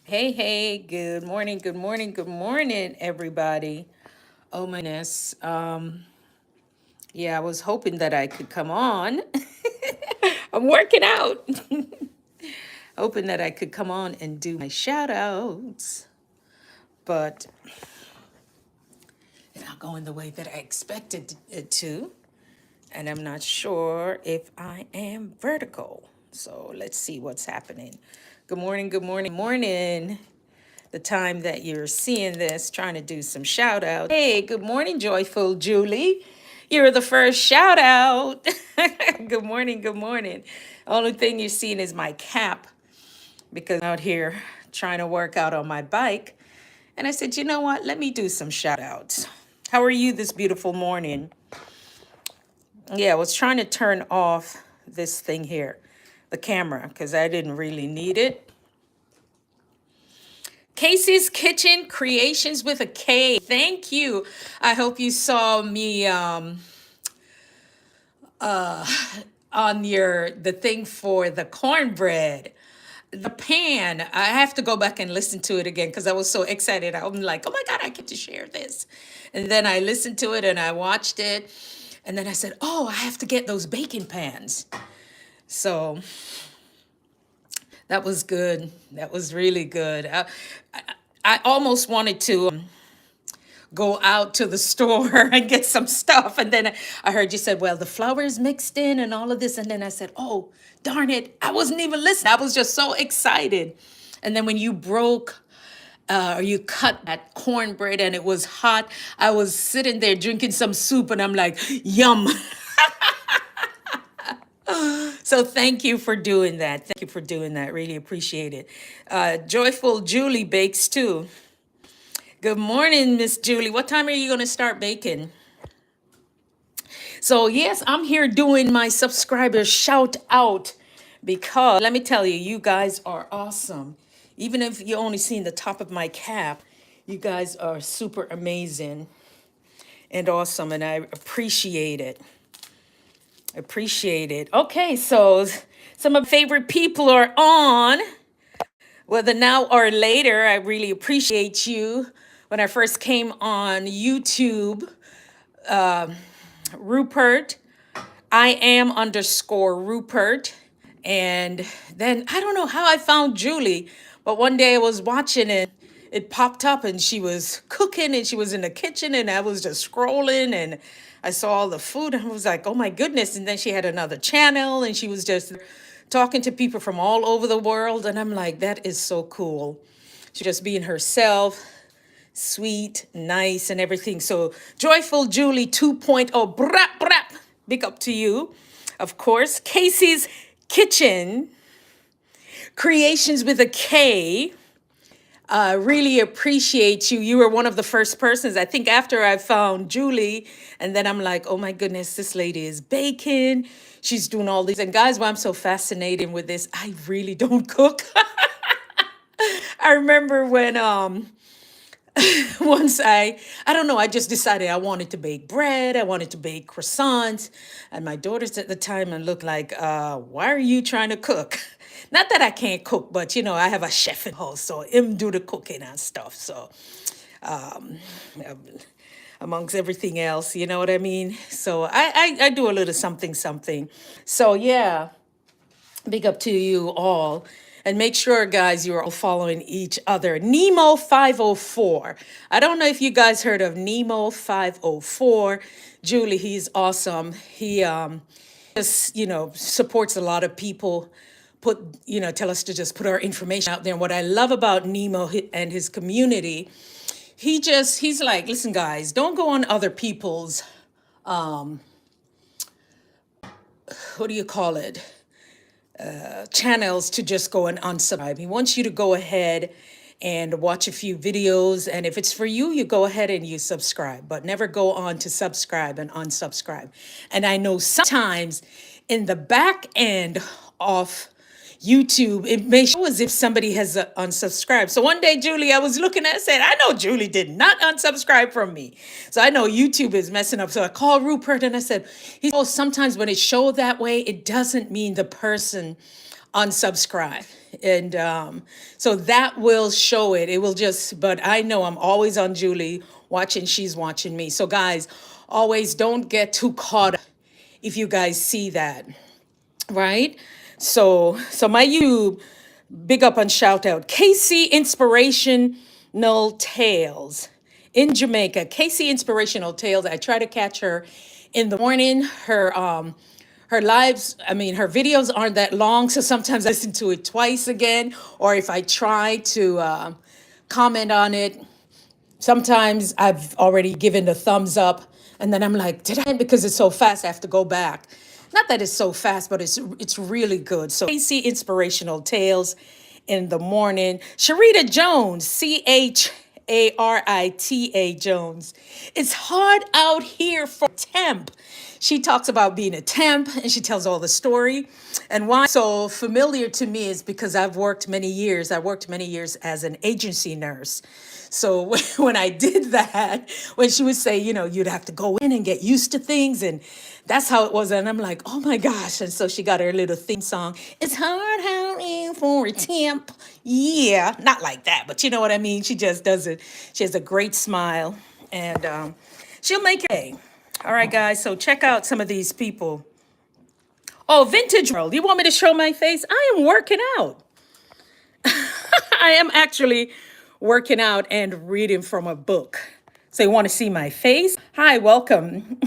Hey, hey, good morning, good morning, good morning, everybody. Oh my goodness. Yeah, I was hoping that I could come on. I'm working out. Hoping that I could come on and do my shout outs, but it's not going the way that I expected it to. And I'm not sure if I am vertical. So let's see what's happening. Good morning, good morning, morning. The time that you're seeing this, trying to do some shout out. Hey, good morning, joyful Julie. You're the first shout out. Good morning, good morning. Only thing you're seeing is my cap because I'm out here trying to work out on my bike. And I said, you know what? Let me do some shout outs. How are you this beautiful morning? Yeah, I was trying to turn off this thing here, the camera, because I didn't really need it. Casey's Kitchen Creations with a K. Thank you. I hope you saw me on the thing for the cornbread. The pan. I have to go back and listen to it again because I was so excited. I'm like, oh my God, I get to share this. And then I listened to it and I watched it. And then I said, oh, I have to get those baking pans. So that was good. That was really good. I almost wanted to go out to the store and get some stuff. And then I heard you said, well, the flour is mixed in and all of this. And then I said, oh, darn it. I wasn't even listening. I was just so excited. And then when you broke or you cut that cornbread and it was hot, I was sitting there drinking some soup and I'm like, yum. So thank you for doing that. Thank you for doing that. Really appreciate it. Joyful Julie bakes too. Good morning, Miss Julie. What time are you going to start baking? So, yes, I'm here doing my subscribers shout out because let me tell you, you guys are awesome. Even if you only seen the top of my cap, you guys are super amazing and awesome, and I appreciate it. Appreciate it. Okay, so some of my favorite people are on, whether now or later. I really appreciate you. When I first came on YouTube, Rupert, I am underscore Rupert. And then I don't know how I found Julie, but one day I was watching it. It popped up and she was cooking and she was in the kitchen and I was just scrolling and I saw all the food and I was like, oh my goodness. And then she had another channel and she was just talking to people from all over the world. And I'm like, that is so cool. She just being herself, sweet, nice, and everything. So, Joyful Julie 2.0, brap, brap, big up to you. Of course, Casey's Kitchen, Creations with a K. Really appreciate you. You were one of the first persons, I think, after I found Julie. And then I'm like, oh my goodness, this lady is baking. She's doing all these. And guys, why I'm so fascinated with this, I really don't cook. I remember when once I don't know, I just decided I wanted to bake bread, I wanted to bake croissants, and my daughters at the time and looked like, why are you trying to cook? Not that I can't cook, but I have a chef in the house, so him do the cooking and stuff. So amongst everything else, you know what I mean? So I do a little something something. So yeah, big up to you all. And make sure, guys, you're all following each other. Nemo 504. I don't know if you guys heard of Nemo 504. Julie, he's awesome. He just, supports a lot of people. Tell us to just put our information out there. And what I love about Nemo and his community, he's like, listen, guys, don't go on other people's, what do you call it? Channels to just go and unsubscribe. He wants you to go ahead and watch a few videos. And if it's for you, you go ahead and you subscribe, but never go on to subscribe and unsubscribe. And I know sometimes in the back end of YouTube, it may show as if somebody has unsubscribed. So one day, Julie, I was looking at it, said, I know Julie did not unsubscribe from me. So I know YouTube is messing up. So I called Rupert and I said, oh, sometimes when it shows that way, it doesn't mean the person unsubscribe. And so that will show it. It will just, but I know I'm always on Julie watching, she's watching me. So guys, always don't get too caught up if you guys see that, right? So my YouTube, big up and shout out. KC Inspirational Tales in Jamaica. KC Inspirational Tales. I try to catch her in the morning. Her lives, I mean, her videos aren't that long, so sometimes I listen to it twice again, or if I try to comment on it, sometimes I've already given the thumbs up, and then I'm like, did I? Because it's so fast, I have to go back. Not that it's so fast, but it's really good. So AC Inspirational Tales in the morning. Sharita Jones, Charita Jones. It's hard out here for temp. She talks about being a temp and she tells all the story. And why so familiar to me is because I worked many years as an agency nurse. So when I did that, when she would say, you know, you'd have to go in and get used to things, and that's how it was. And I'm like, oh my gosh. And so she got her little theme song. It's hard out here for a temp. Yeah, not like that, but you know what I mean? She just does it. She has a great smile, and she'll make it. All right, guys, so check out some of these people. Oh, Vintage World. You want me to show my face? I am working out. I am actually working out and reading from a book. So you want to see my face? Hi, welcome.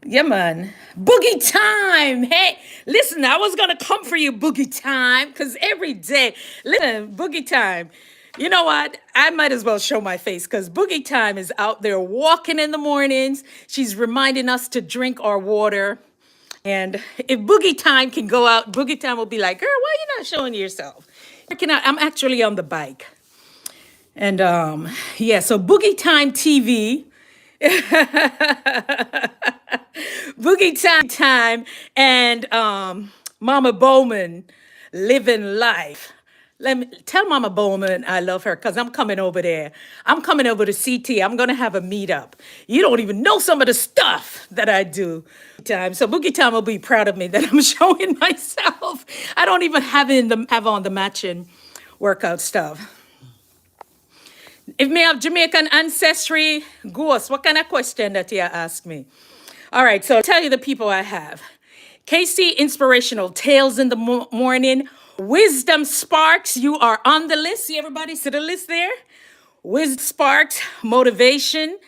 Yeah, man. Boogie time. Hey, listen, I was going to come for you, Boogie time, because every day, listen, Boogie time. You know what? I might as well show my face because Boogie time is out there walking in the mornings. She's reminding us to drink our water. And if Boogie time can go out, Boogie time will be like, girl, why are you not showing yourself? I'm actually on the bike. And yeah, so Boogie Time TV. Boogie time and Mama Bowman living life. Let me tell Mama Bowman I love her because I'm coming over there. I'm coming over to CT. I'm gonna have a meetup. You don't even know some of the stuff that I do. So Boogie Time will be proud of me that I'm showing myself. I don't even have on the matching workout stuff. If me have Jamaican ancestry, ghost, what kind of question that you ask me? All right, so I'll tell you the people I have. KC Inspirational Tales in the morning. Wisdom Sparks, you are on the list. See everybody, see the list there? Wisdom Sparks, Motivation.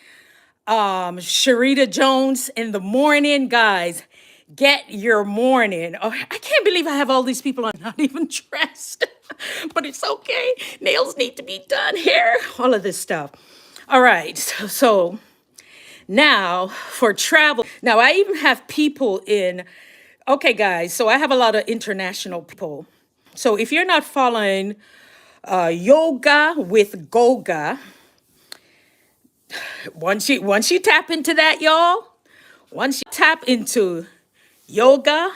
Sharita Jones in the morning. Guys, get your morning. Oh, I can't believe I have all these people. I'm not even dressed, but it's okay. Nails need to be done, hair, all of this stuff. All right, so now for travel. Now I even have people in, okay guys, so I have a lot of international people. So if you're not following Yoga with Goga, once you tap into that, y'all, once you tap into Yoga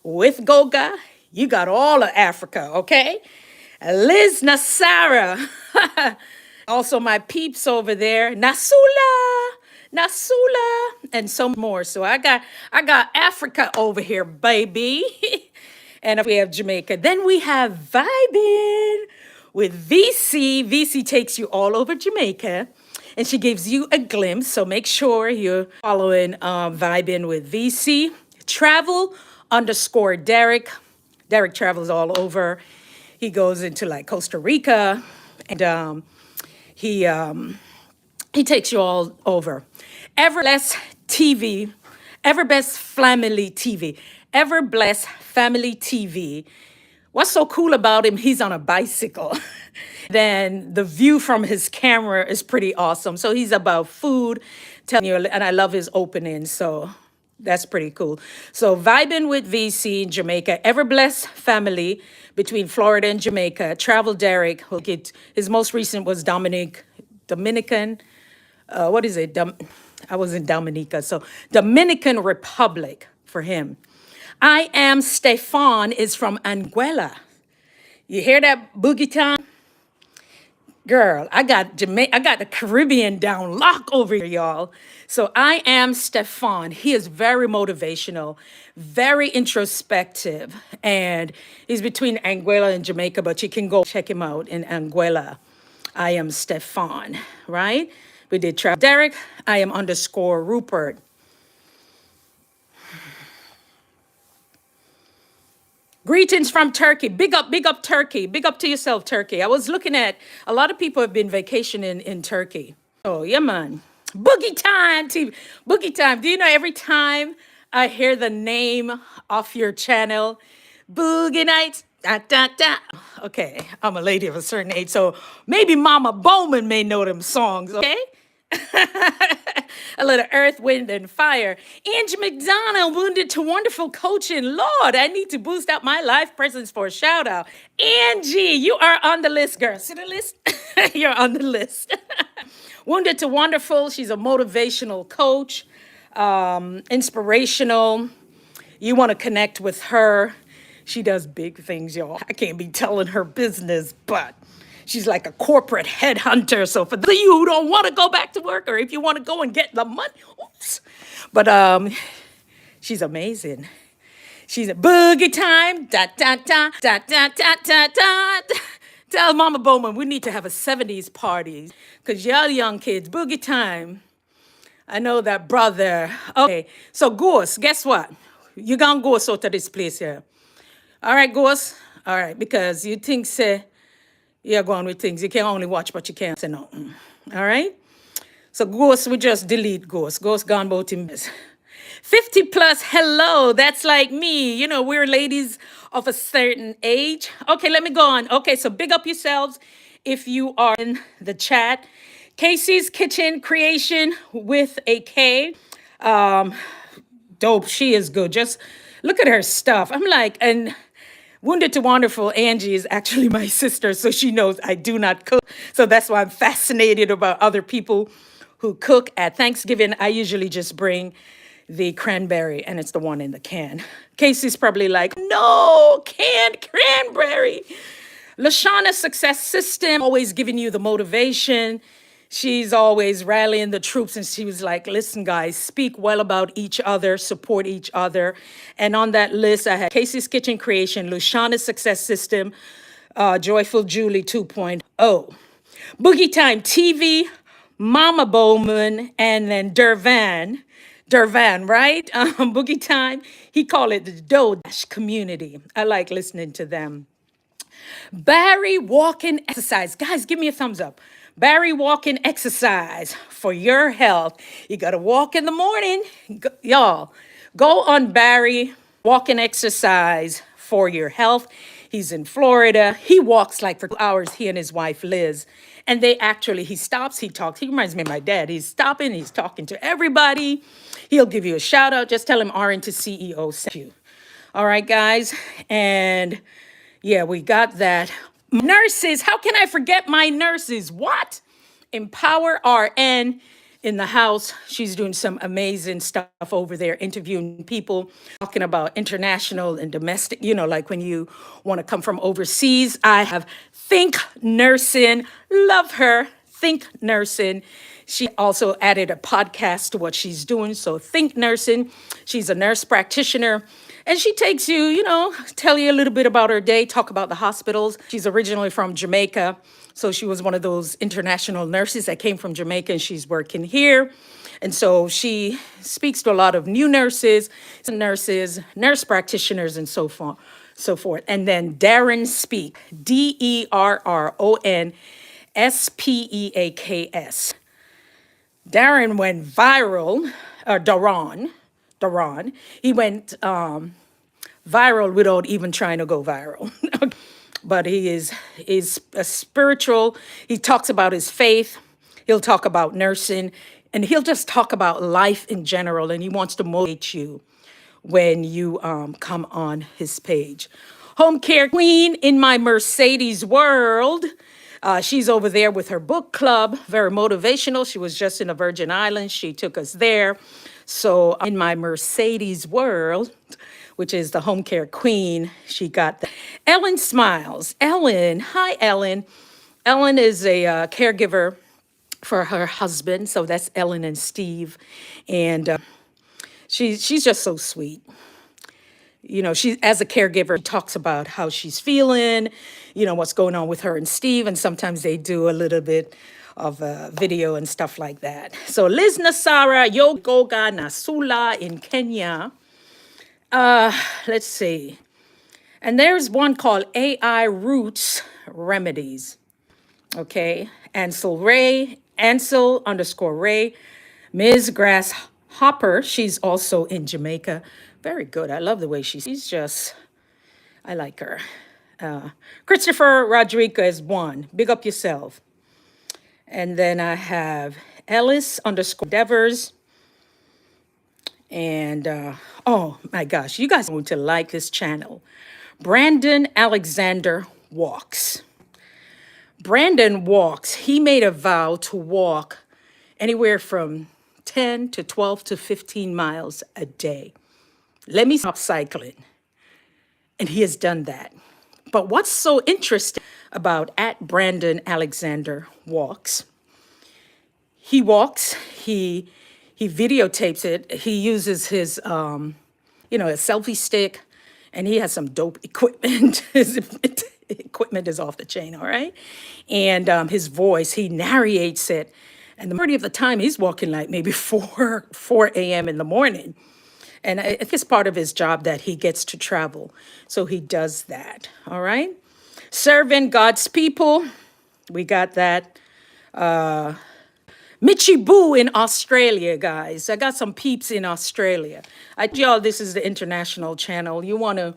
with Goga, you got all of Africa, okay? Liz Nasara, also my peeps over there, Nasula, and so more. So I got Africa over here, baby. And we have Jamaica. Then we have Vibin with VC. VC takes you all over Jamaica, and she gives you a glimpse. So make sure you're following Vibin with VC. Travel _ Derek. Derek travels all over. He goes into like Costa Rica, and he takes you all over. Everbless TV, Everbest Family TV, Everbless Family TV. What's so cool about him? He's on a bicycle. Then the view from his camera is pretty awesome. So he's about food, telling you, and I love his opening. So that's pretty cool. So Vibing with VC in Jamaica, Everbless Family between Florida and Jamaica, Travel Derek. His most recent was Dominican. What is it? I was in Dominica. So Dominican Republic for him. I am Stefan is from Anguilla. You hear that boogie time? Girl, I got the Caribbean down lock over here, y'all. So I am Stefan. He is very motivational, very introspective, and he's between Anguilla and Jamaica, but you can go check him out in Anguilla. I am Stefan, right? We did travel. Derek, I am underscore Rupert. Greetings from Turkey. Big up Turkey. Big up to yourself, Turkey. I was looking at a lot of people have been vacationing in Turkey. Oh, yeah, man. Boogie time, TV. Boogie time. Do you know every time I hear the name off your channel, Boogie Nights, da, da, da. Okay, I'm a lady of a certain age, so maybe Mama Bowman may know them songs, okay? A little earth, wind, and fire. Angie McDonald, wounded to wonderful coaching. Lord, I need to boost up my life presence for a shout out. Angie, you are on the list, girl. See the list? You're on the list. Wounded to wonderful. She's a motivational coach, inspirational. You want to connect with her. She does big things, y'all. I can't be telling her business, but she's like a corporate headhunter. So for those of you who don't want to go back to work, or if you want to go and get the money, oops. But she's amazing. She's a boogie time. Da da da da da da da da. Tell Mama Bowman we need to have a 70s party. Cause y'all young kids, boogie time. I know that brother. Okay, so Goose, guess what? You gonna go so to this place here. All right, Goose. All right, because you think say you're going with things. You can only watch, but you can't say no. All right? So Ghost, we just delete Ghost. Ghost gone about him. 50 plus, hello. That's like me. You know, we're ladies of a certain age. Okay, let me go on. Okay, so big up yourselves if you are in the chat. Casey's Kitchen Creation with a K. Dope. She is good. Just look at her stuff. I'm like, and Wounded to Wonderful, Angie is actually my sister, so she knows I do not cook. So that's why I'm fascinated about other people who cook. At Thanksgiving, I usually just bring the cranberry, and it's the one in the can. Casey's probably like, no, canned cranberry. Lashana's success system, always giving you the motivation. She's always rallying the troops, and she was like, listen, guys, speak well about each other, support each other. And on that list, I had Casey's Kitchen Creation, Luciana's Success System, Joyful Julie 2.0, Boogie Time TV, Mama Bowman, and then Dervan, right? Boogie Time, he called it the Doe Dash community. I like listening to them. Barry Walking Exercise. Guys, give me a thumbs up. Barry Walking Exercise for your health. You got to walk in the morning. Y'all, go on Barry Walking Exercise for your health. He's in Florida. He walks like for 2 hours, he and his wife, Liz. And he stops, he talks. He reminds me of my dad. He's stopping, he's talking to everybody. He'll give you a shout out. Just tell him RN to CEO sent you. All right, guys. And yeah, we got that. Nurses, how can I forget my nurses? What? Empower RN in the house. She's doing some amazing stuff over there, interviewing people, talking about international and domestic, like when you want to come from overseas. I have Think Nursing. Love her. Think Nursing. She also added a podcast to what she's doing. So Think Nursing. She's a nurse practitioner. And she takes you, tell you a little bit about her day, talk about the hospitals. She's originally from Jamaica. So she was one of those international nurses that came from Jamaica, and she's working here. And so she speaks to a lot of new nurses, nurse practitioners, and so forth. And then Darren Speak, DERRONSPEAKS. Darren went viral, or Daron, he went viral without even trying to go viral. But he is a spiritual. He talks about his faith. He'll talk about nursing, and he'll just talk about life in general. And he wants to motivate you when you come on his page. Home care queen in my Mercedes world. She's over there with her book club, very motivational. She was just in the Virgin Islands. She took us there. So in my Mercedes world, which is the home care queen. She got the Ellen Smiles. Ellen, hi Ellen. Ellen is a caregiver for her husband, so that's Ellen and Steve, and she's just so sweet. You know, she as a caregiver she talks about how she's feeling, you know, what's going on with her and Steve, and sometimes they do a little bit of a video and stuff like that. So Liz Nasara Yogoga Nasula in Kenya. Let's see. And there's one called AI Roots Remedies. Okay. Ansel underscore Ray. Ms. Grasshopper, she's also in Jamaica. Very good. I love the way she's just, I like her. Christopher Rodriguez one. Big up yourself. And then I have Ellis underscore Devers. And oh my gosh, you guys are going to like this channel. Brandon Alexander Walks. Brandon walks. He made a vow to walk anywhere from 10 to 12 to 15 miles a day. Let me stop cycling. And he has done that. But what's so interesting about at Brandon Alexander Walks, he walks, he videotapes it. He uses his, you know, a selfie stick, and he has some dope equipment. His equipment is off the chain, all right? And his voice, he narrates it. And the majority of the time, he's walking like maybe 4 a.m. in the morning. And I think it's part of his job that he gets to travel. So he does that, all right? Serving God's people, we got that. Mitchy Boo in Australia, guys. I got some peeps in Australia. Y'all, this is the international channel. You want to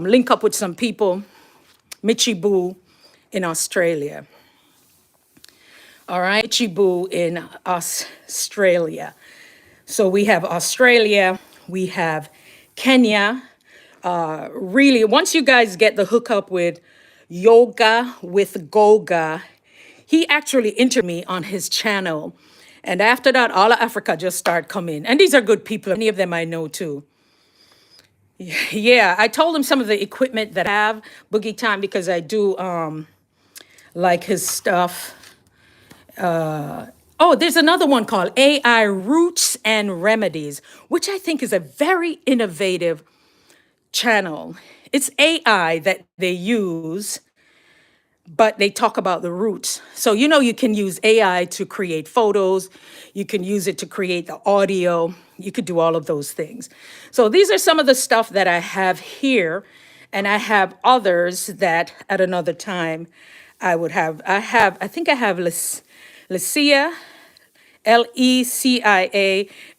link up with some people. Mitchy Boo in Australia. All right, Mitchy Boo in Australia. So we have Australia, we have Kenya. Really, once you guys get the hookup with Yoga with Goga, he actually interviewed me on his channel. And after that, all of Africa just start coming. And these are good people. Many of them I know too. Yeah, I told him some of the equipment that I have, Boogie Time, because I do like his stuff. Oh, there's another one called AI Roots and Remedies, which I think is a very innovative channel. It's AI that they use, but they talk about the roots. So, you know, you can use AI to create photos. You can use it to create the audio. You could do all of those things. So these are some of the stuff that I have here. And I have others that at another time I would have. I think I have Lecia, Lecia,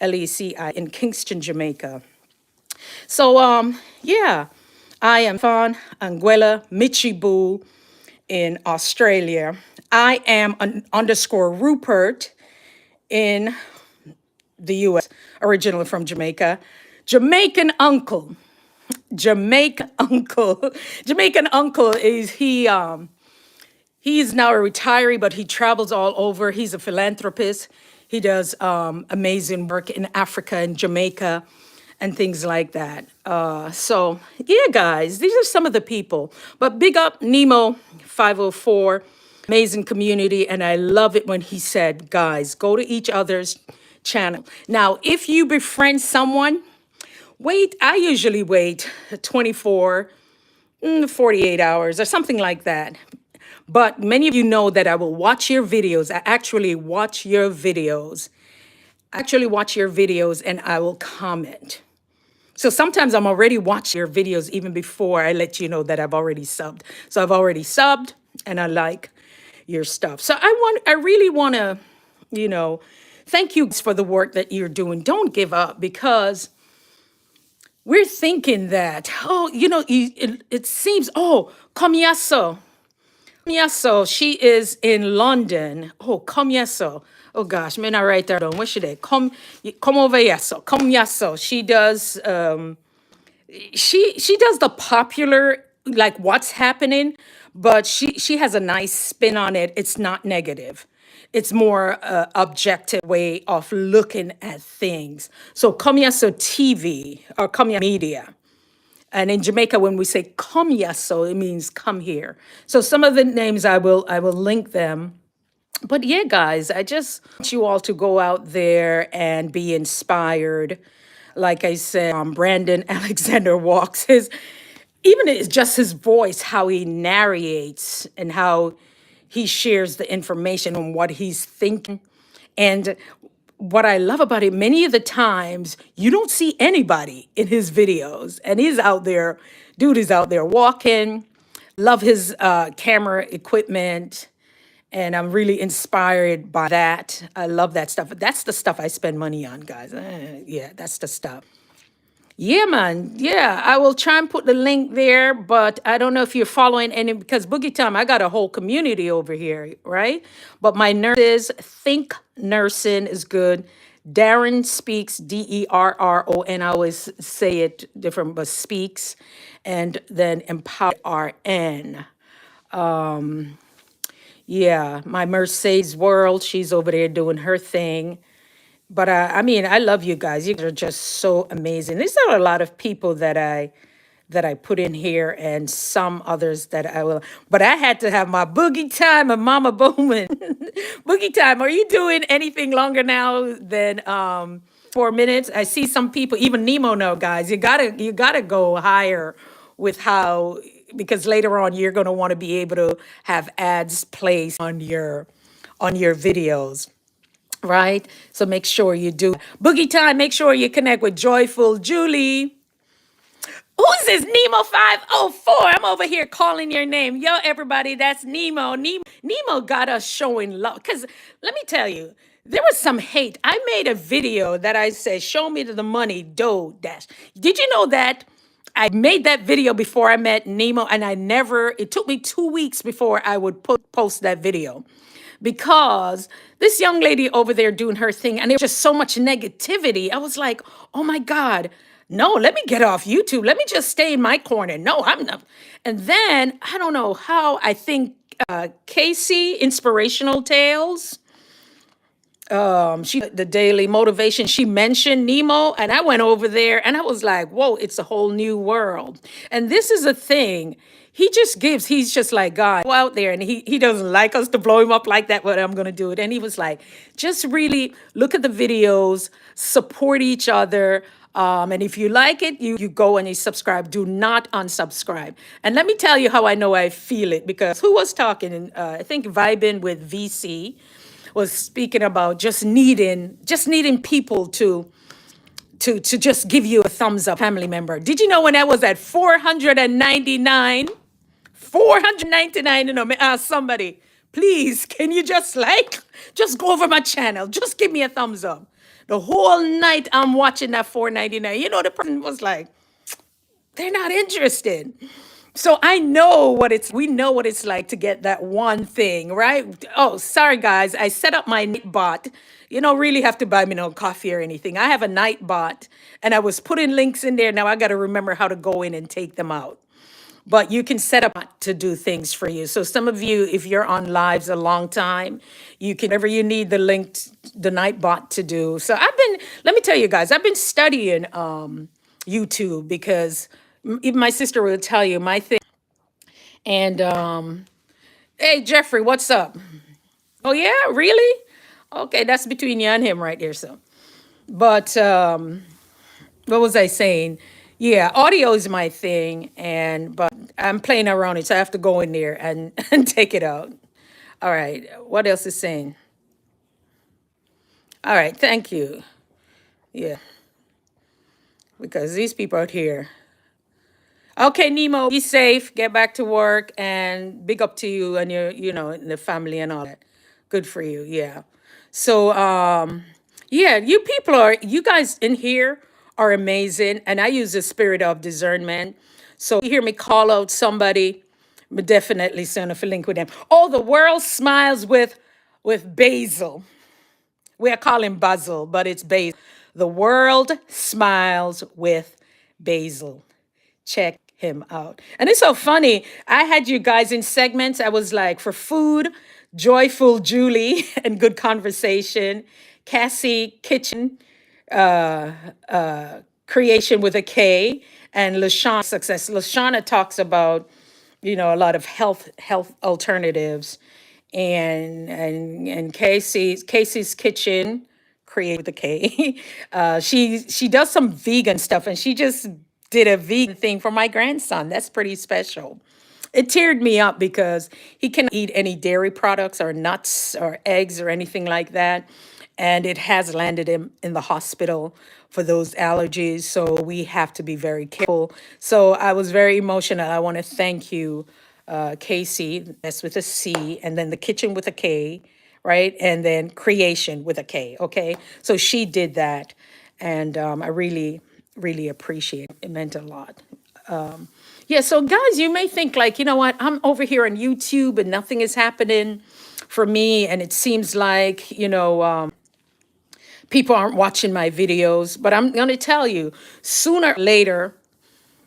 Lecii in Kingston, Jamaica. So, yeah, I am Fan Anguilla Michibu in Australia. I am an underscore Rupert in the US, originally from Jamaica. Jamaican uncle. Jamaican uncle. Jamaican uncle is he is now a retiree, but he travels all over. He's a philanthropist. He does amazing work in Africa and Jamaica and things like that. So yeah, guys, these are some of the people. But big up Nemo 504, amazing community. And I love it when he said, guys, go to each other's channel. Now, if you befriend someone, wait, I usually wait 24, 48 hours or something like that. But many of you know that I will watch your videos. I actually watch your videos. And I will comment. So sometimes I'm already watching your videos even before I let you know that I've already subbed. So I've already subbed and I like your stuff. So I really want to, you know, thank you for the work that you're doing. Don't give up, because we're thinking that, oh, you know, it seems, oh, Komyaso. Komyaso, she is in London. Oh, Komyaso. Oh gosh, may I write that down? Where should I come over here? So Komyaso. She does she does the popular, like what's happening, but she has a nice spin on it. It's not negative. It's more objective way of looking at things. So Komyaso TV or Komya Media. And in Jamaica, when we say come yaso, it means come here. So some of the names I will link them. But yeah, guys, I just want you all to go out there and be inspired. Like I said, Brandon Alexander walks his, even it's just his voice, how he narrates and how he shares the information on what he's thinking. And what I love about it, many of the times you don't see anybody in his videos, and he's out there, dude is out there walking. Love his camera equipment, and I'm really inspired by that. I love that stuff. That's the stuff I spend money on, guys. Yeah, that's the stuff. Yeah, man. Yeah, I will try and put the link there, but I don't know if you're following any because Boogie Time, I got a whole community over here, right? But my nurses think nursing is good. Darren speaks, Derron. I always say it different, but speaks, and then empower RN. Yeah, my Mercedes World, she's over there doing her thing. But I mean, I love you guys. You guys are just so amazing. These are a lot of people that I put in here, and some others that I will. But I had to have my Boogie Time and Mama Bowman. Boogie Time, are you doing anything longer now than 4 minutes? I see some people, even Nemo know, guys. You gotta go higher with how, because later on you're gonna want to be able to have ads placed on your videos, right? So make sure you do. Boogie Time, make sure you connect with Joyful Julie. Who's this Nemo 504? I'm over here calling your name. Yo, everybody, that's Nemo. Nemo got us showing love. Because let me tell you, there was some hate. I made a video that I said, show me the money, dough, dash. Did you know that? I made that video before I met Nemo, and it took me 2 weeks before I would post that video because this young lady over there doing her thing, and there was just so much negativity. I was like, oh my God, no, let me get off YouTube. Let me just stay in my corner. No, I'm not. And then I don't know how, I think Casey, Inspirational Tales, she the daily motivation, she mentioned Nemo, and I went over there and I was like, whoa, it's a whole new world. And this is a thing. He's just like, God, go out there, and he doesn't like us to blow him up like that, but I'm gonna do it. And he was like, just really look at the videos, support each other. And if you like it, you go and you subscribe. Do not unsubscribe. And let me tell you how I know I feel it, because who was talking? I think Vibing with VC was speaking about just needing people to just give you a thumbs up, family member. Did you know when I was at 499, 499, somebody, please, can you just go over my channel, just give me a thumbs up. The whole night I'm watching that 499. The person was like, they're not interested. So we know what it's like to get that one thing, right? Oh, sorry guys, I set up my night bot. You don't really have to buy me no coffee or anything. I have a night bot, and I was putting links in there. Now I got to remember how to go in and take them out. But you can set up to do things for you. So some of you, if you're on lives a long time, you can, whatever you need the link, the night bot to do. So let me tell you guys, I've been studying YouTube, because even my sister will tell you my thing. And hey, Jeffrey, what's up? Oh yeah, really? Okay, that's between you and him right there. So, but what was I saying? Yeah, audio is my thing, but I'm playing around it, so I have to go in there and and take it out. All right, what else is saying? All right, thank you. Yeah, because these people out here. Okay, Nemo, be safe, get back to work, and big up to you and your, and the family and all that. Good for you, yeah. So, yeah, you guys in here are amazing, and I use the spirit of discernment. So, you hear me call out somebody, I'm definitely send a link with them. Oh, the world smiles with Basil. We are calling Basil, but it's Basil. The world smiles with Basil. Check him out. And it's so funny. I had you guys in segments. I was like, for food, Joyful Julie and good conversation. Cassie Kitchen, Creation with a K, and Lashana Success. Lashana talks about, a lot of health alternatives, and Casey's Kitchen, create with a K. She does some vegan stuff, and she just did a vegan thing for my grandson. That's pretty special. It teared me up because he cannot eat any dairy products or nuts or eggs or anything like that. And it has landed him in the hospital for those allergies. So we have to be very careful. So I was very emotional. I want to thank you, Casey, that's with a C, and then the kitchen with a K, right? And then creation with a K, okay? So she did that. And I really, really appreciate it. It meant a lot. Yeah, so guys, you may think like, you know what, I'm over here on YouTube and nothing is happening for me. And it seems like, people aren't watching my videos. But I'm going to tell you, sooner or later,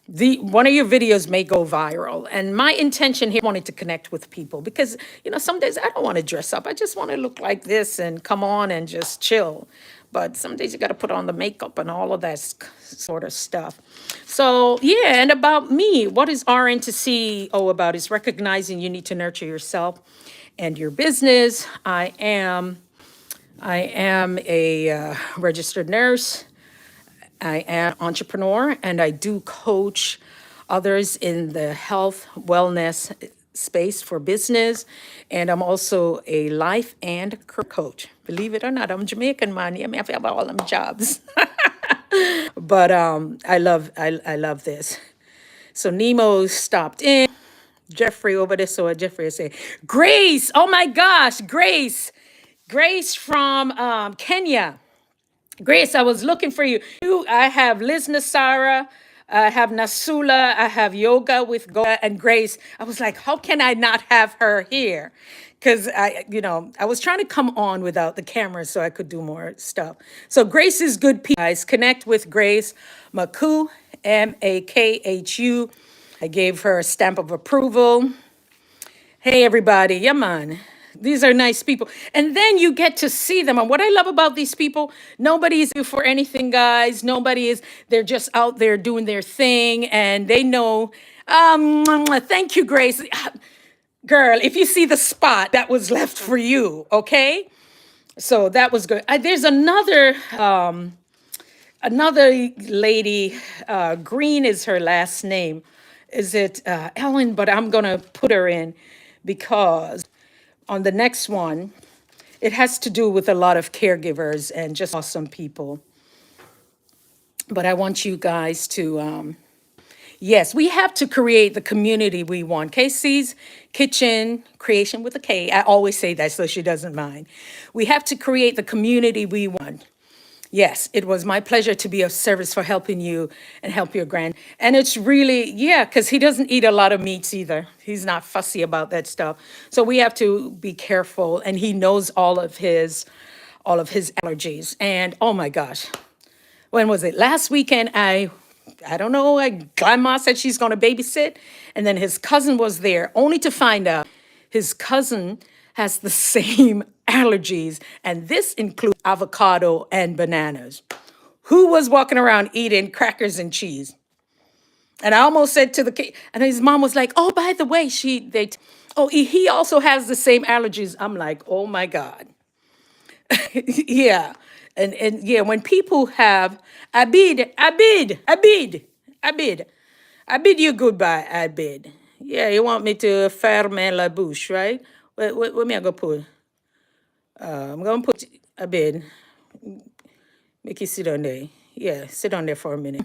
one of your videos may go viral. And my intention here wanted to connect with people because, some days I don't want to dress up. I just want to look like this and come on and just chill. But some days you got to put on the makeup and all of that sort of stuff. So, yeah, and about me, what is RN to CEO about is recognizing you need to nurture yourself and your business. I am a registered nurse. I am an entrepreneur, and I do coach others in the health wellness space for business. And I'm also a life and career coach. Believe it or not, I'm Jamaican, man. Yeah, me have to have all them jobs. But I love this. So Nemo stopped in. Jeffrey over there. So Jeffrey say, Grace. Oh my gosh, Grace. Grace from Kenya. Grace, I was looking for you. I have Liz Nasara, I have Nasula, I have Yoga with Goa and Grace. I was like, how can I not have her here? Because I was trying to come on without the camera so I could do more stuff. So Grace is good people. Guys, connect with Grace Makhu, Makhu. I gave her a stamp of approval. Hey, everybody. Yeah, man. These are nice people. And then you get to see them. And what I love about these people, nobody is for anything, guys. Nobody is, they're just out there doing their thing. And they know, thank you, Grace. Girl, if you see the spot, that was left for you, okay? So that was good. There's another lady, Green is her last name. Is it Ellen? But I'm going to put her in because on the next one, it has to do with a lot of caregivers and just awesome people. But I want you guys to, yes, we have to create the community we want. Casey's Kitchen, creation with a K. I always say that so she doesn't mind. We have to create the community we want. Yes, it was my pleasure to be of service for helping you and help your grand. And it's really, yeah, because he doesn't eat a lot of meats either. He's not fussy about that stuff. So we have to be careful. And he knows all of his allergies. And oh my gosh, when was it? Last weekend, I don't know, grandma said she's going to babysit. And then his cousin was there only to find out his cousin has the same allergies. And this includes avocado and bananas. Who was walking around eating crackers and cheese? And I almost said to the kid, and his mom was like, oh, by the way, he also has the same allergies. I'm like, oh my God. Yeah. And yeah, when people have I bid you goodbye, I bid. Yeah, you want me to ferme la bouche, right? What me I go put? I'm gonna put a bid. Make you sit on there. Yeah, sit on there for a minute.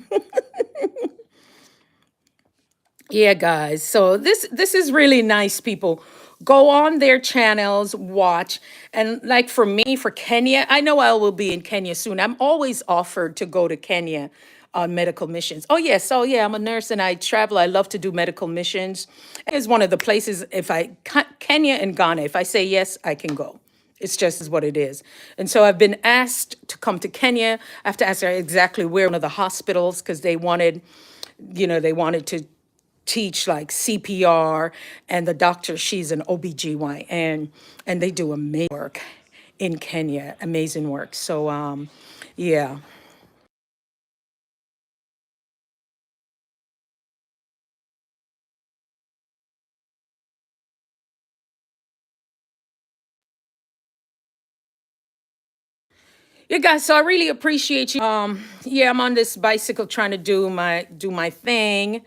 Yeah, guys. So this is really nice, people. Go on their channels, watch. And like for me, for Kenya, I know I will be in Kenya soon. I'm always offered to go to Kenya on medical missions. Oh, yes. Oh, yeah. I'm a nurse and I travel. I love to do medical missions. It's one of the places, Kenya and Ghana, if I say yes, I can go. It's just as what it is. And so I've been asked to come to Kenya. I have to ask her exactly where, one of the hospitals, because they wanted to teach like CPR, and the doctor, she's an OBGYN, and they do amazing work in Kenya, amazing work. So yeah. Yeah, guys. So I really appreciate you. Yeah, I'm on this bicycle trying to do my thing,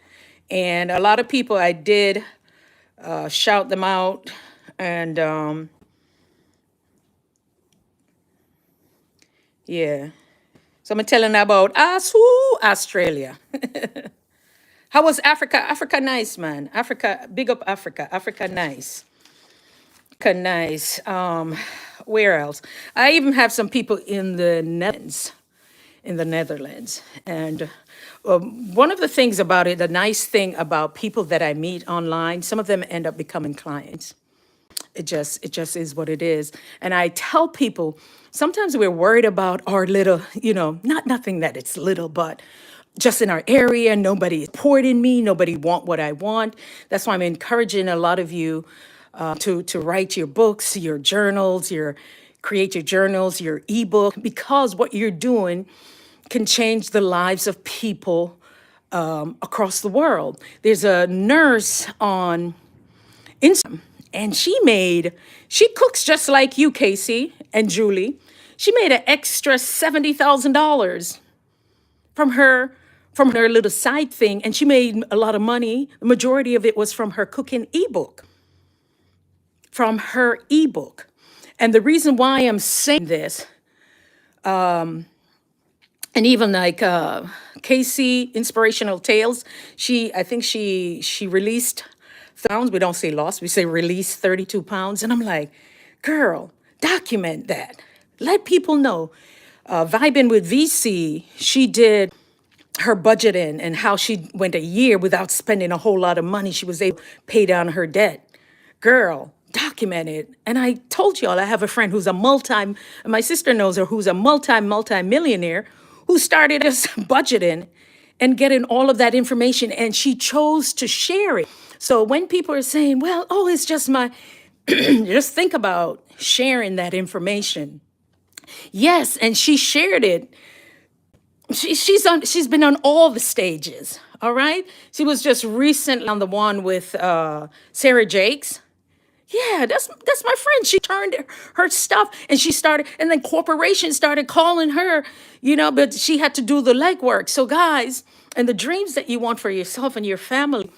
and a lot of people I did shout them out, and yeah. So I'm telling about us, whoo, Australia. How was Africa? Africa nice, man. Africa, big up Africa. Africa nice. Africa nice. Where else? I even have some people in the Netherlands. In the Netherlands, and one of the things about it, the nice thing about people that I meet online, some of them end up becoming clients. It just is what it is. And I tell people sometimes we're worried about our little, not nothing that it's little, but just in our area, nobody is supporting me, nobody want what I want. That's why I'm encouraging a lot of you to write your books, your journals, create your journals, your ebook, because what you're doing can change the lives of people across the world. There's a nurse on Instagram, and she cooks just like you, Casey and Julie. She made an extra $70,000 from her little side thing, and she made a lot of money. The majority of it was from her cooking ebook. From her ebook. And the reason why I'm saying this, and even like Casey, Inspirational Tales, I think she released pounds. We don't say lost, we say release 32 pounds. And I'm like, girl, document that. Let people know. Vibing with VC, she did her budgeting and how she went a year without spending a whole lot of money. She was able to pay down her debt. Girl, document it. And I told y'all I have a friend who's and my sister knows her, who's a multi-millionaire who started us budgeting and getting all of that information, and she chose to share it. So when people are saying, well, oh, it's just just think about sharing that information. Yes, and she shared it. She's been on all the stages, all right? She was just recently on the one with Sarah Jakes. Yeah, that's my friend. She turned her stuff and she started, and then corporations started calling her, but she had to do the legwork. So guys, and the dreams that you want for yourself and your family,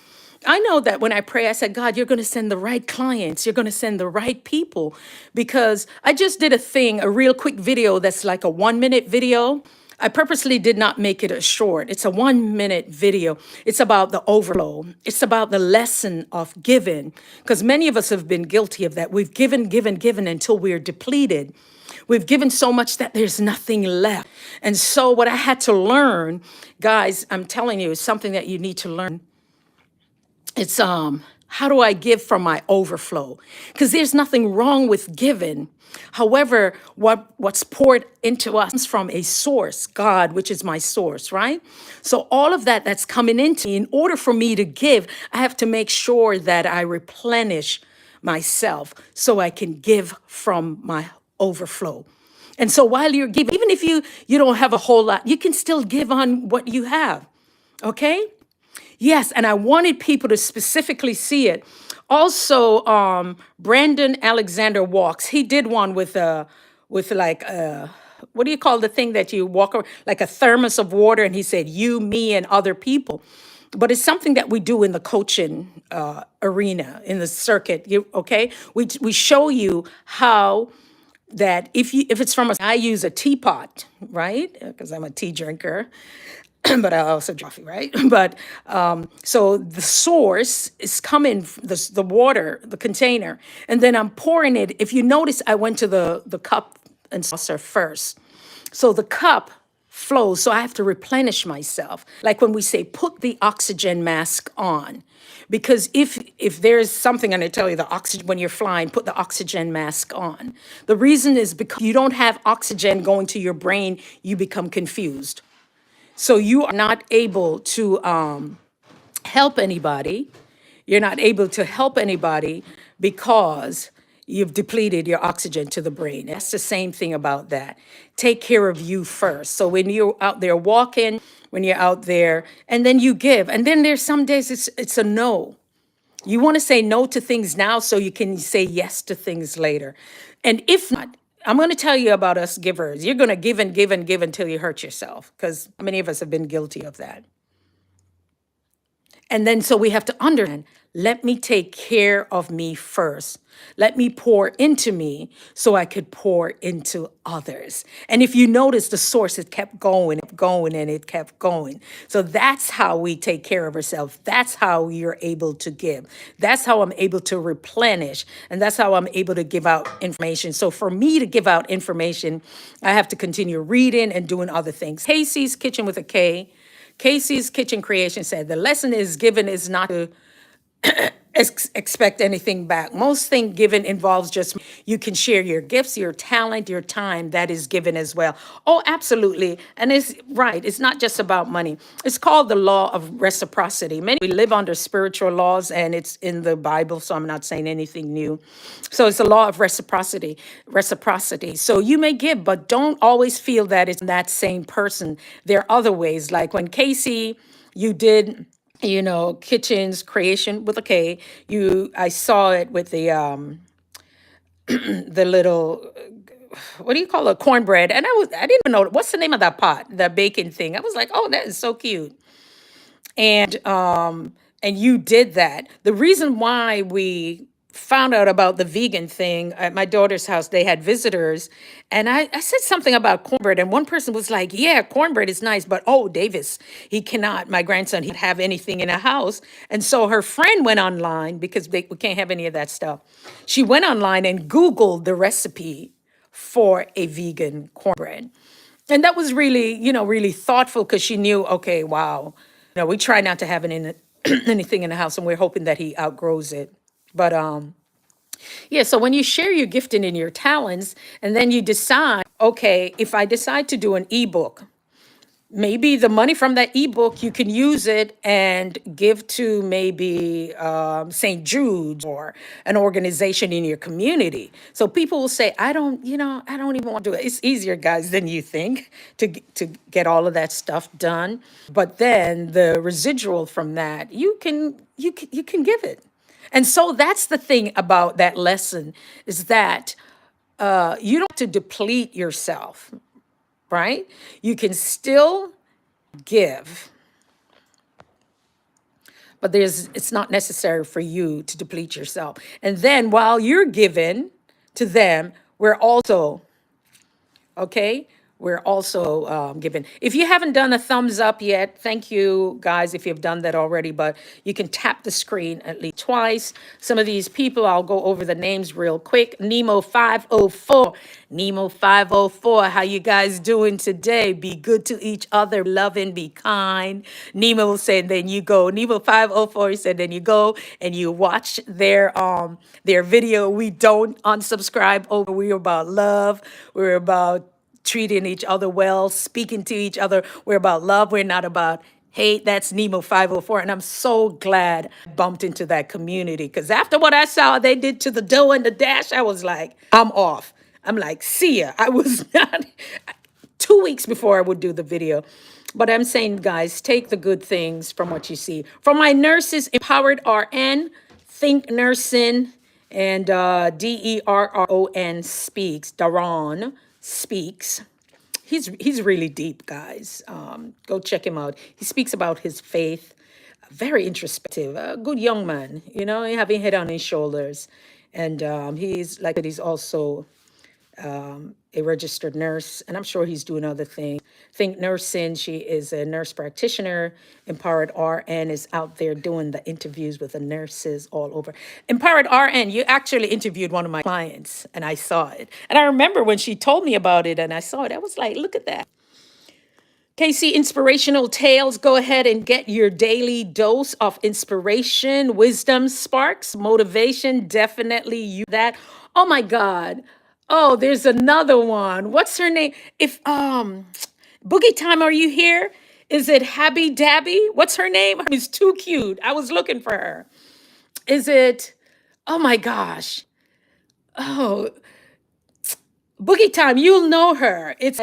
I know that when I pray, I said, God, you're going to send the right clients. You're going to send the right people, because I just did a real quick video that's like a 1-minute video. I purposely did not make it a short. It's a 1-minute video. It's about the overflow. It's about the lesson of giving, because many of us have been guilty of that. We've given until we're depleted. We've given so much that there's nothing left. And so what I had to learn, guys, I'm telling you, is something that you need to learn. It's how do I give from my overflow? Because there's nothing wrong with giving. However, what's poured into us comes from a source, God, which is my source, right? So all of that's coming into me. In order for me to give, I have to make sure that I replenish myself so I can give from my overflow. And so while you're giving, even if you don't have a whole lot, you can still give on what you have. Okay? Yes, and I wanted people to specifically see it. Also, Brandon Alexander Walks. He did one with like what do you call the thing that you walk around, like a thermos of water, and he said you, me, and other people. But it's something that we do in the coaching arena, in the circuit. Okay, we show you how that if it's from I use a teapot, right? Because I'm a tea drinker. But I also drink coffee, right? But so the source is coming, the water, the container, and then I'm pouring it. If you notice, I went to the cup and saucer first. So the cup flows, so I have to replenish myself. Like when we say, put the oxygen mask on. Because if there's something, and I tell you the oxygen, when you're flying, put the oxygen mask on. The reason is because you don't have oxygen going to your brain, you become confused. So you are not able to help anybody. You're not able to help anybody because you've depleted your oxygen to the brain. That's the same thing about that. Take care of you first. So when you're out there walking, when you're out there, and then you give. And then there's some days it's a no. You want to say no to things now so you can say yes to things later. And if not, I'm going to tell you about us givers. You're going to give and give and give until you hurt yourself, because many of us have been guilty of that. And then so we have to understand, let me take care of me first. Let me pour into me so I could pour into others. And if you notice the source, it kept going, and it kept going. So that's how we take care of ourselves. That's how you're able to give. That's how I'm able to replenish. And that's how I'm able to give out information. So for me to give out information, I have to continue reading and doing other things. Casey's Kitchen with a K. Casey's Kitchen Creation said, the lesson is given is not to expect anything back. Most thing given involves just you can share your gifts, your talent, your time that is given as well. Oh, absolutely. And it's right. It's not just about money. It's called the law of reciprocity. Many we live under spiritual laws, and it's in the Bible, so I'm not saying anything new. So it's a law of reciprocity. Reciprocity. So you may give, but don't always feel that it's that same person. There are other ways, like when Casey, you did, kitchens creation with a K. I saw it with the little, what do you call it, cornbread, and I didn't even know what's the name of that pot, the baking thing. I was like, oh, that is so cute. And you did that. The reason why we found out about the vegan thing at my daughter's house, they had visitors, and I said something about cornbread, and one person was like, yeah, cornbread is nice, but oh, Davis, he cannot, my grandson, he'd have anything in a house. And so her friend went online, because we can't have any of that stuff. She went online and Googled the recipe for a vegan cornbread. And that was really, really thoughtful, because she knew, okay, wow, we try not to have anything in the house, and we're hoping that he outgrows it. But yeah, so when you share your gifting and your talents, and then you decide, okay, if I decide to do an ebook, maybe the money from that ebook, you can use it and give to maybe St. Jude's or an organization in your community. So people will say, I don't even want to do it. It's easier, guys, than you think to get all of that stuff done. But then the residual from that, you can give it. And so that's the thing about that lesson, is that you don't have to deplete yourself, right? You can still give, but it's not necessary for you to deplete yourself. And then while you're giving to them, we're also, okay, we're also giving. If you haven't done a thumbs up yet, thank you guys if you've done that already, but you can tap the screen at least twice. Some of these people, I'll go over the names real quick. Nemo 504. Nemo 504, how you guys doing today? Be good to each other, love and be kind. Nemo said, then you go. Nemo 504, he said, then you go and you watch their video. We don't unsubscribe over. We're about love. We're about treating each other well, speaking to each other. We're about love. We're not about hate. That's Nemo 504. And I'm so glad I bumped into that community, because after what I saw they did to the dough and the dash, I was like, I'm off. I'm like, see ya. I was not 2 weeks before I would do the video. But I'm saying, guys, take the good things from what you see. From my nurses, Empowered RN, Think Nursing, and DERRON speaks, Daron speaks. He's really deep, guys. Go check him out. He speaks about his faith. Very introspective. A good young man, having head on his shoulders. And he's also a registered nurse, and I'm sure he's doing other things. Think Nursing, she is a nurse practitioner. Empowered RN is out there doing the interviews with the nurses all over. Empowered RN, you actually interviewed one of my clients, and I saw it. And I remember when she told me about it and I saw it, I was like, look at that. Casey, inspirational tales. Go ahead and get your daily dose of inspiration, wisdom, sparks, motivation. Definitely you that. Oh my God. Oh, there's another one. What's her name? If Boogie Time, are you here? Is it Habby Dabby? What's her name? Her name is too cute. I was looking for her. Is it? Oh my gosh. Oh, Boogie Time, you'll know her. It's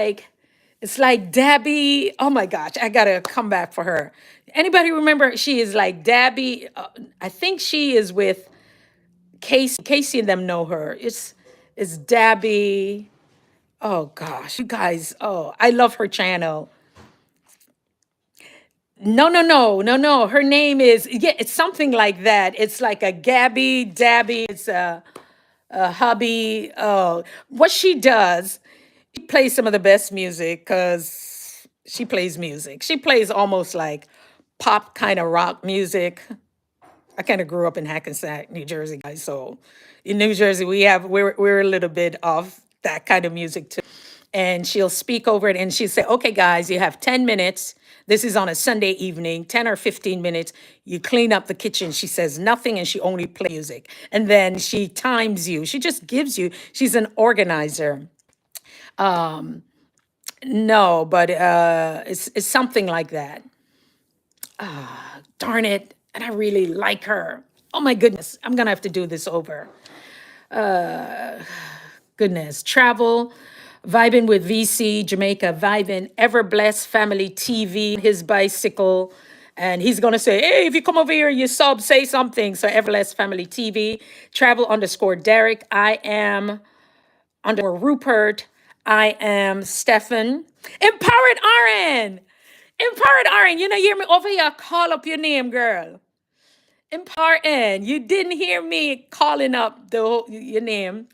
like Dabby. Oh my gosh, I gotta come back for her. Anybody remember? She is like Dabby. I think she is with Casey. Casey and them know her. It's Dabby. Oh gosh, you guys. Oh, I love her channel. No, no, no, no, no. Her name is, yeah, it's something like that. It's like a Gabby Dabby. It's a hubby. Oh, what she does, she plays some of the best music because she plays music. She plays almost like pop kind of rock music. I kind of grew up in Hackensack, New Jersey, guys. So in New Jersey, we're a little bit of that kind of music too. And she'll speak over it and she'll say, "Okay, guys, you have 10 minutes. This is on a Sunday evening, 10 or 15 minutes. You clean up the kitchen." She says nothing and she only plays music. And then she times you. She just gives you, she's an organizer. No, but it's something like that. Darn it. And I really like her. Oh my goodness. I'm gonna have to do this over. Goodness. Travel, vibing with VC, Jamaica, vibing, Ever Blessed Family TV, his bicycle. And he's gonna say, "Hey, if you come over here, you sub, say something." So Ever Blessed Family TV, travel underscore Derek. I am underscore Rupert. I am Stefan. Empowered RN. Empowered RN. You know, hear me over here, call up your name, girl. Important. You didn't hear me calling up your name.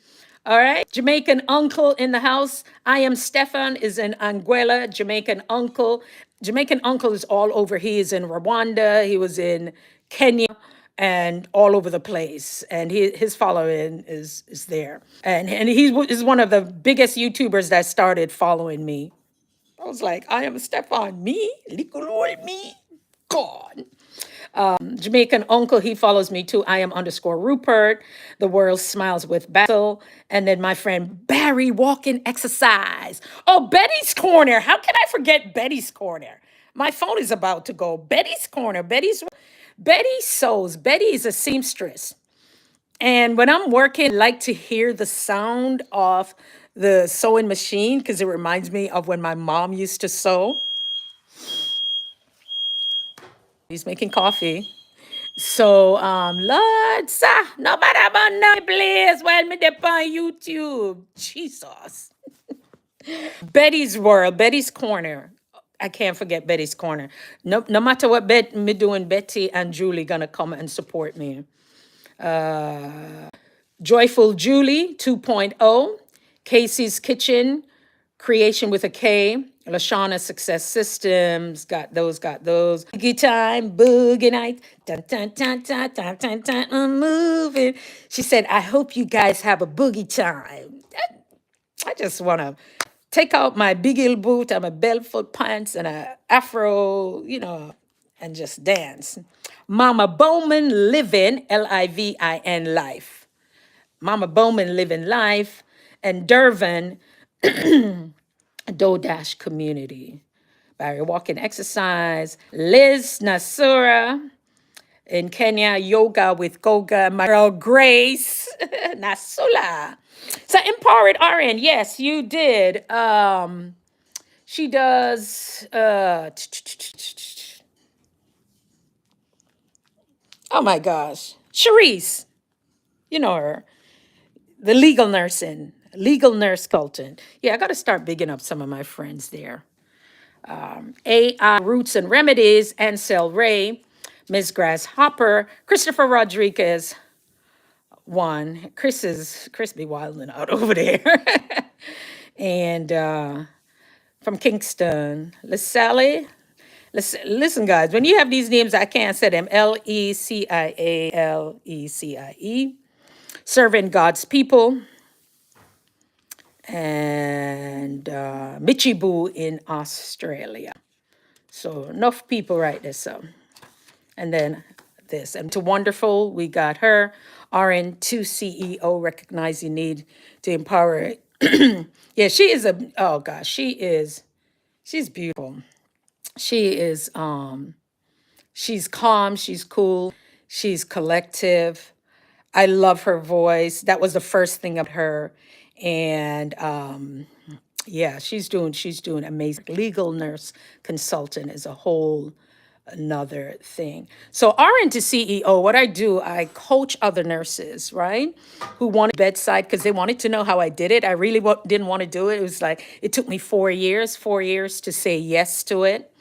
All right. Jamaican uncle in the house. I am Stefan, is in Anguilla. Jamaican uncle. Jamaican uncle is all over. He is in Rwanda. He was in Kenya and all over the place. And his following is there. And is one of the biggest YouTubers that started following me. I was like, I am Stefan. Me? Little old me? God. Jamaican uncle, he follows me too. I am underscore Rupert. The world smiles with Basil. And then my friend Barry walking exercise. Oh, Betty's Corner. How can I forget Betty's Corner? My phone is about to go. Betty's Corner. Betty sews. Betty is a seamstress. And when I'm working, I like to hear the sound of the sewing machine because it reminds me of when my mom used to sew. He's making coffee. So, Lord, sir, nobody about no place while me dep on YouTube. Jesus. Betty's World, Betty's Corner. I can't forget Betty's Corner. No matter what me doing, Betty and Julie gonna come and support me. Joyful Julie 2.0, Casey's Kitchen, Creation with a K, Lashana Success Systems, got those. Boogie time, boogie night, dun, dun, dun, dun, dun, dun, dun, I'm moving. She said, "I hope you guys have a boogie time." I just want to take out my big heel boot and my barefoot pants and a afro, and just dance. Mama Bowman Living, Livin Life. Mama Bowman Living Life, and Durban Dodash Community. Barry Walking Exercise, Liz Nasura in Kenya, Yoga with Goga, my girl Grace Nasula. So Empowered RN, yes, you did. She does oh my gosh. Sharice, you know her. The legal nurse consultant. Yeah, I got to start bigging up some of my friends there. AI Roots and Remedies, Ansel Ray, Ms. Grasshopper, Christopher Rodriguez, one. Chris be wilding out over there. And from Kingston, LaSalle. Listen, guys, when you have these names, I can't say them. Leccialeccie. Serving God's people. And Michibu in Australia. So enough people right there. So, and then this. And to Wonderful, we got her. RN2 CEO, recognizing need to empower. Yeah, she is oh gosh, she's beautiful. She is, she's calm, she's cool, she's collective. I love her voice. That was the first thing of her. And yeah, she's doing amazing. Legal nurse consultant as a whole another thing. So RN to CEO, what I do, I coach other nurses, right? Who wanted bedside because they wanted to know how I did it. I really didn't want to do it. It was like, it took me 4 years to say yes to it.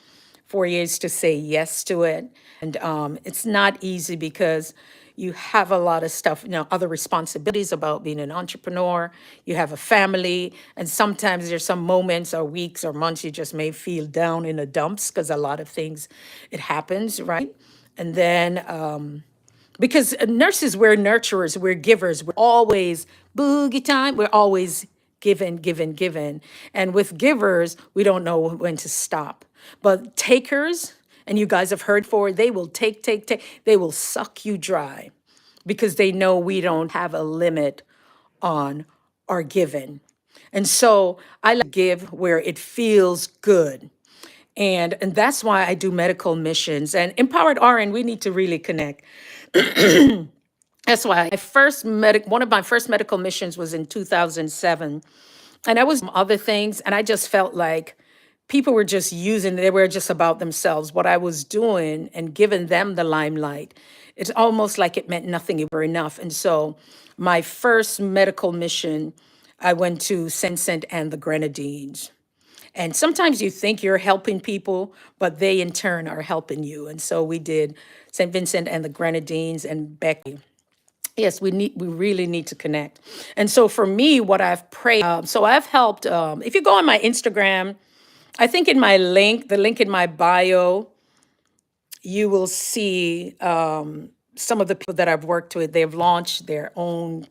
4 years to say yes to it. And it's not easy because you have a lot of stuff, other responsibilities about being an entrepreneur. You have a family, and sometimes there's some moments or weeks or months you just may feel down in the dumps because a lot of things, it happens, right? And then because nurses, we're nurturers, we're givers, we're always boogie time, we're always giving, giving, giving. And with givers, we don't know when to stop. But takers, and you guys have heard for, they will take, they will suck you dry because they know we don't have a limit on our giving. And so I like to give where it feels good. And that's why I do medical missions and empowered RN. We need to really connect. That's why one of my first medical missions was in 2007. And I was other things, and I just felt like people were just using, they were just about themselves. What I was doing and giving them the limelight, it's almost like it meant nothing, it were enough. And so my first medical mission, I went to Saint Vincent and the Grenadines. And sometimes you think you're helping people, but they in turn are helping you. And so we did St. Vincent and the Grenadines and Becky. Yes, we really need to connect. And so for me, what I've prayed, so I've helped, if you go on my Instagram, I think in my link, the link in my bio, you will see some of the people that I've worked with. They've launched their own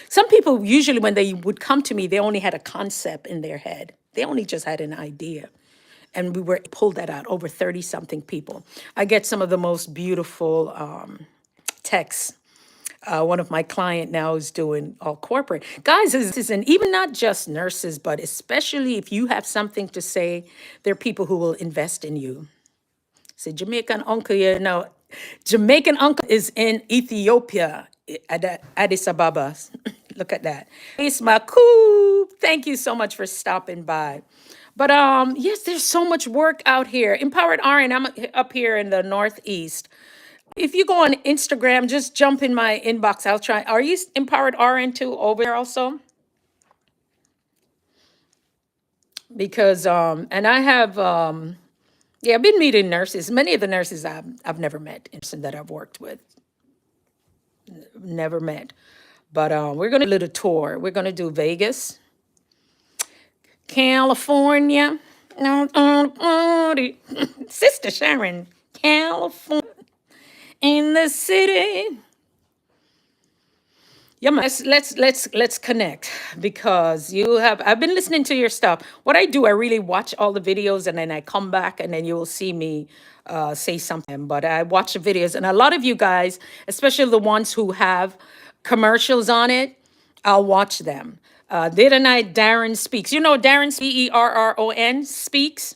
some people, usually when they would come to me, they only had a concept in their head. They only just had an idea. And we were pulled that out, over 30 something people. I get some of the most beautiful texts. One of my client now is doing all corporate. Guys, this isn't even not just nurses, but especially if you have something to say, there are people who will invest in you. Say Jamaican uncle, Jamaican uncle is in Ethiopia, at Addis Ababa. Look at that. It's Maku. Thank you so much for stopping by. But yes, there's so much work out here. Empowered RN, I'm up here in the Northeast. If you go on Instagram, just jump in my inbox. I'll try. Are you Empowered RN too over there also? Because and I have yeah, I've been meeting nurses. Many of the nurses I've never met, and that I've worked with, never met. But we're gonna do a little tour. We're gonna do Vegas, California, Sister Sharon, California, in the city. Yeah, man, let's connect because I've been listening to your stuff. What I do, I really watch all the videos and then I come back and then you will see me say something. But I watch the videos and a lot of you guys, especially the ones who have commercials on it, I'll watch them. The other night, Darren Speaks. You know Darren, Berron Speaks,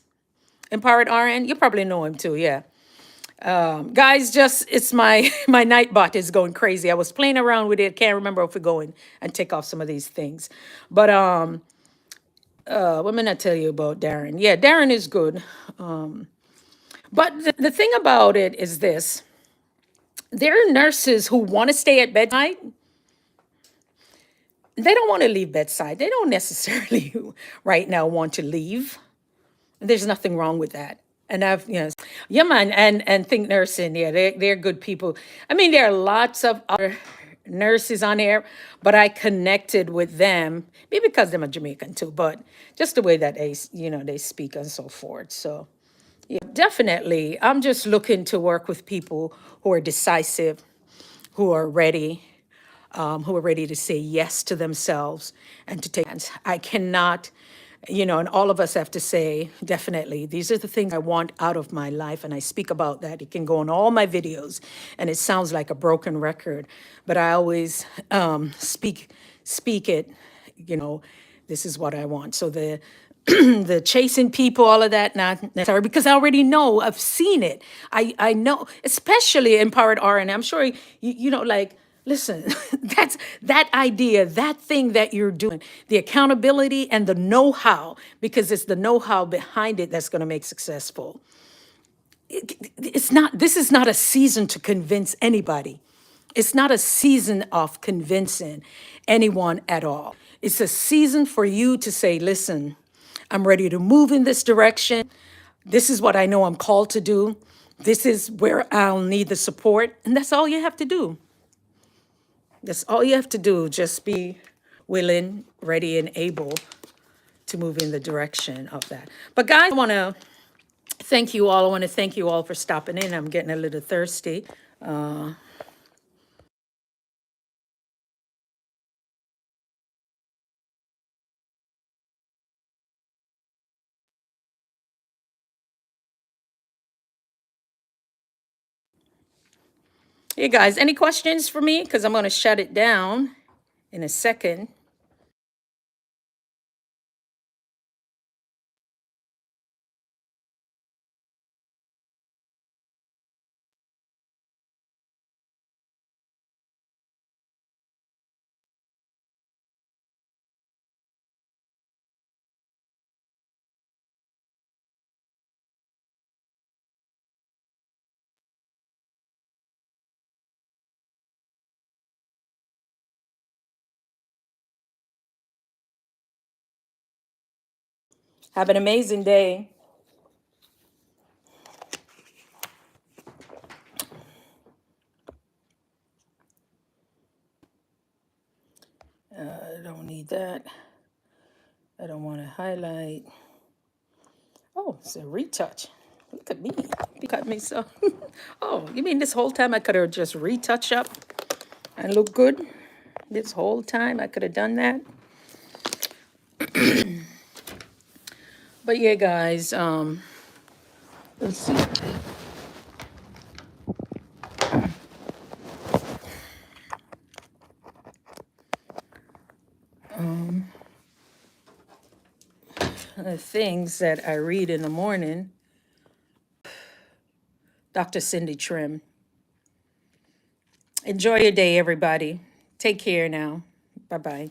Empowered RN? You probably know him too, yeah. Guys, just it's my my Nightbot is going crazy. I was playing around with it. Can't remember if we're going and take off some of these things. But what am I tell you about Darren? Yeah, Darren is good. But the thing about it is this: there are nurses who want to stay at bedside. They don't want to leave bedside. They don't necessarily right now want to leave. There's nothing wrong with that. And yeah, man, and think nursing, yeah, they're good people. I mean, there are lots of other nurses on there, but I connected with them, maybe because they're Jamaican too, but just the way that they speak and so forth. So yeah, definitely, I'm just looking to work with people who are decisive, who are ready to say yes to themselves and to take hands. I cannot, and all of us have to say, definitely, these are the things I want out of my life. And I speak about that. It can go on all my videos and it sounds like a broken record, but I always speak it, this is what I want. So the chasing people, all of that, not necessary, because I already know, I've seen it. I know, especially Empowered RN. I'm sure like, listen, that's that idea, that thing that you're doing, the accountability and the know-how, because it's the know-how behind it that's going to make successful. it's not, this is not a season to convince anybody. It's not a season of convincing anyone at all. It's a season for you to say, listen, I'm ready to move in this direction. This is what I know I'm called to do. This is where I'll need the support. And that's all you have to do. That's all you have to do. Just be willing, ready, and able to move in the direction of that. But guys, I want to thank you all. I want to thank you all for stopping in. I'm getting a little thirsty. Hey guys, any questions for me? Because I'm going to shut it down in a second. Have an amazing day. I don't need that. I don't want to highlight. Oh, it's a retouch. Look at me. You cut me so. Oh, you mean this whole time I could have just retouched up and look good? This whole time I could have done that. But yeah, guys, let's see. The things that I read in the morning. Dr. Cindy Trim. Enjoy your day, everybody. Take care now. Bye bye.